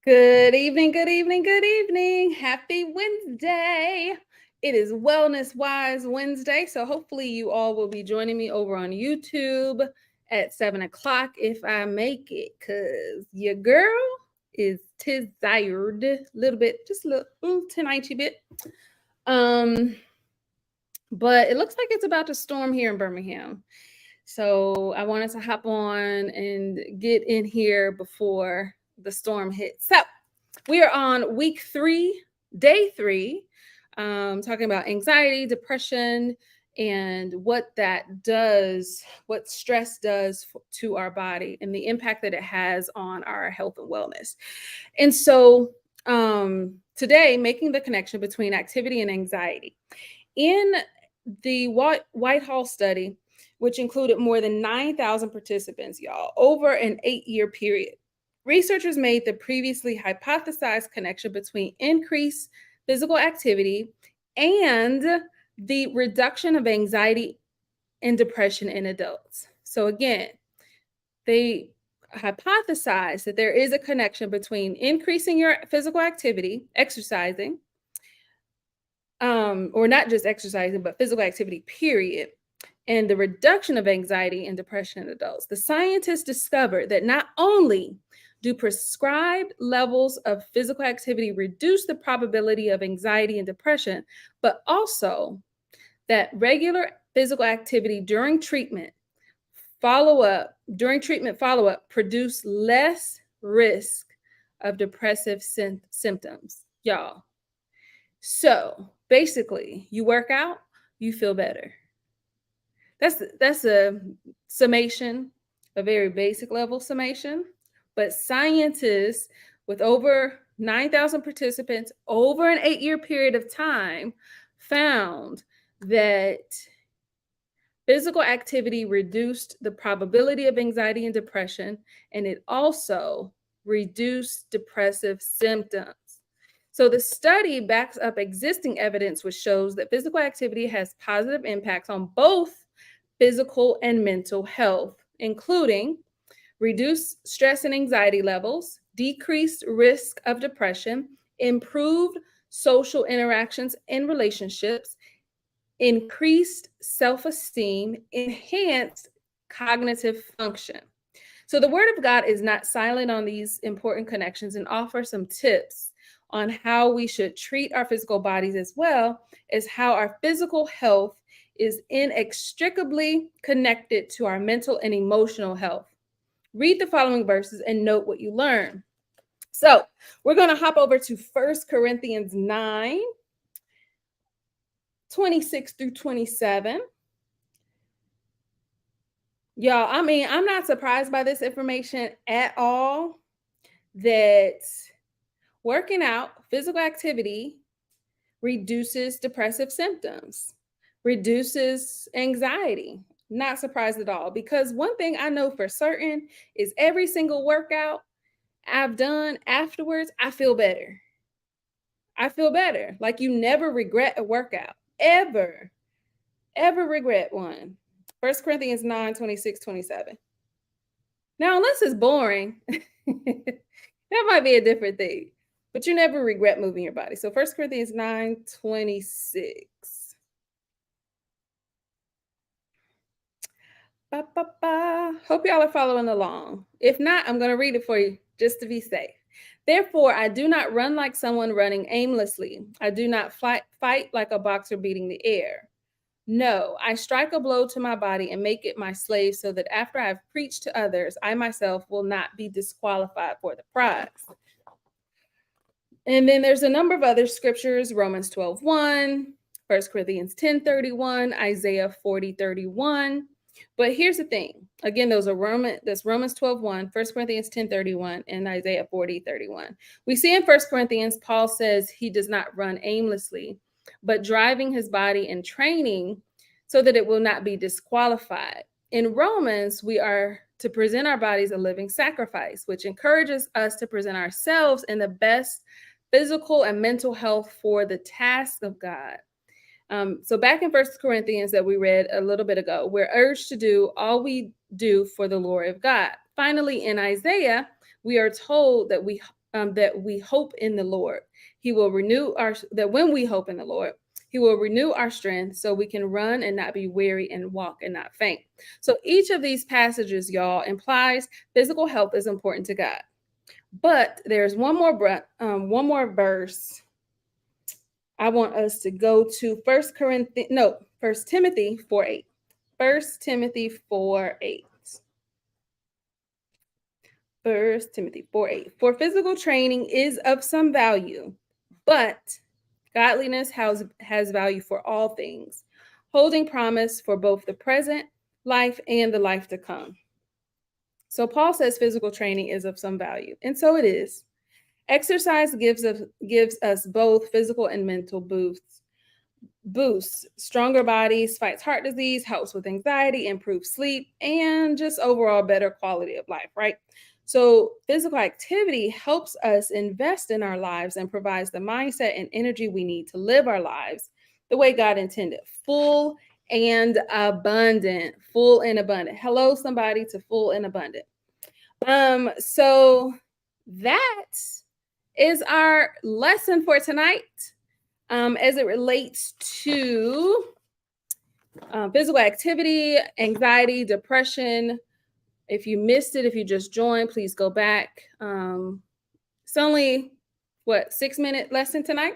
Good evening, good evening, good evening. Happy Wednesday. It is Wellness Wise Wednesday. So hopefully you all will be joining me over on YouTube at 7 o'clock if I make it. Cause your girl is desired a little bit, just a little tiny bit. Um, but it looks like it's about to storm here in Birmingham. So I wanted to hop on and get in here before the storm hits. So we are on week 3, day 3, talking about anxiety, depression, and what that does, what stress does to our body, and the impact that it has on our health and wellness. And so today, making the connection between activity and anxiety. In the Whitehall study, which included more than 9,000 participants, y'all, over an 8-year period, researchers made the previously hypothesized connection between increased physical activity and the reduction of anxiety and depression in adults. So, again, they hypothesized that there is a connection between increasing your physical activity, exercising, or not just exercising, but physical activity, period, and the reduction of anxiety and depression in adults. The scientists discovered that not only do prescribed levels of physical activity reduce the probability of anxiety and depression, but also that regular physical activity during treatment follow up produce less risk of depressive symptoms, y'all. So basically, you work out, you feel better. That's a summation, a very basic level summation. But scientists with over 9,000 participants over an 8-year period of time found that physical activity reduced the probability of anxiety and depression, and it also reduced depressive symptoms. So the study backs up existing evidence which shows that physical activity has positive impacts on both physical and mental health, including reduced stress and anxiety levels, decreased risk of depression, improved social interactions and relationships, increased self-esteem, enhanced cognitive function. So the Word of God is not silent on these important connections and offers some tips on how we should treat our physical bodies as well as how our physical health is inextricably connected to our mental and emotional health. Read the following verses and note what you learn. So we're going to hop over to 1 Corinthians 9, 26 through 27. Y'all, I mean, I'm not surprised by this information at all, that working out, physical activity, reduces depressive symptoms, reduces anxiety. Not surprised at all, because one thing I know for certain is every single workout I've done afterwards, I feel better. I feel better. Like you never regret a workout, ever regret one. 1 Corinthians 9, 26, 27. Now, unless it's boring, that might be a different thing, but you never regret moving your body. So 1 Corinthians 9, 26. Ba, ba, ba. Hope y'all are following along. If not, I'm going to read it for you just to be safe. Therefore, I do not run like someone running aimlessly. I do not fight like a boxer beating the air. No, I strike a blow to my body and make it my slave so that after I've preached to others, I myself will not be disqualified for the prize. And then there's a number of other scriptures, Romans 12:1, 1 Corinthians 10:31, Isaiah 40:31. But here's the thing. Again, that's Romans 12:1, 1 Corinthians 10:31, and Isaiah 40:31. We see in 1 Corinthians, Paul says he does not run aimlessly, but driving his body in training so that it will not be disqualified. In Romans, we are to present our bodies a living sacrifice, which encourages us to present ourselves in the best physical and mental health for the task of God. So back in 1 Corinthians that we read a little bit ago, we're urged to do all we do for the glory of God. Finally, in Isaiah, we are told that we that we hope in the Lord. He will renew our that when we hope in the Lord, He will renew our strength so we can run and not be weary and walk and not faint. So each of these passages, y'all, implies physical health is important to God. But there's one more verse I want us to go to. First Timothy 4:8. 1 Timothy 4:8. 1 Timothy 4:8. For physical training is of some value, but godliness has value for all things, holding promise for both the present life and the life to come. So Paul says physical training is of some value, and so it is. Exercise gives us both physical and mental boosts stronger bodies, fights heart disease, helps with anxiety, improves sleep, and just overall better quality of life, right? So physical activity helps us invest in our lives and provides the mindset and energy we need to live our lives the way God intended, full and abundant. Full and abundant. Hello, somebody, to full and abundant. So that is our lesson for tonight. As it relates to physical activity, anxiety, depression. If you missed it, if you just joined, please go back. It's only 6-minute lesson tonight,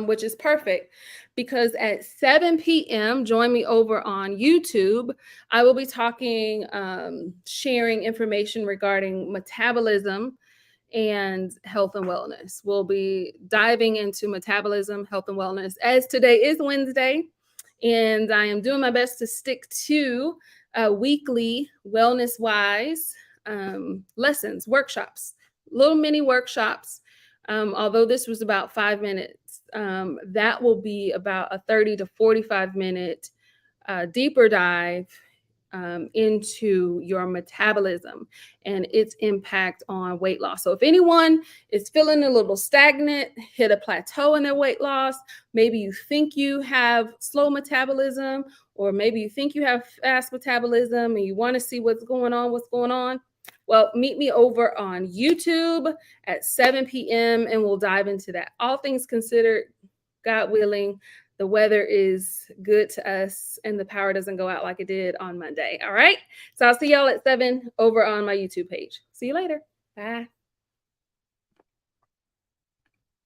which is perfect because at 7 p.m., join me over on YouTube. I will be talking, sharing information regarding metabolism and health and wellness. We'll be diving into metabolism, health and wellness, as today is Wednesday, and I am doing my best to stick to weekly wellness-wise lessons, workshops, little mini workshops. Although this was about 5 minutes, that will be about a 30 to 45 minute deeper dive into your metabolism and its impact on weight loss. So if anyone is feeling a little stagnant, hit a plateau in their weight loss, maybe you think you have slow metabolism, or maybe you think you have fast metabolism and you want to see what's going on, well, meet me over on YouTube at 7 p.m. and we'll dive into that. All things considered, God willing, the weather is good to us and the power doesn't go out like it did on Monday. All right. So I'll see y'all at 7 over on my YouTube page. See you later. Bye.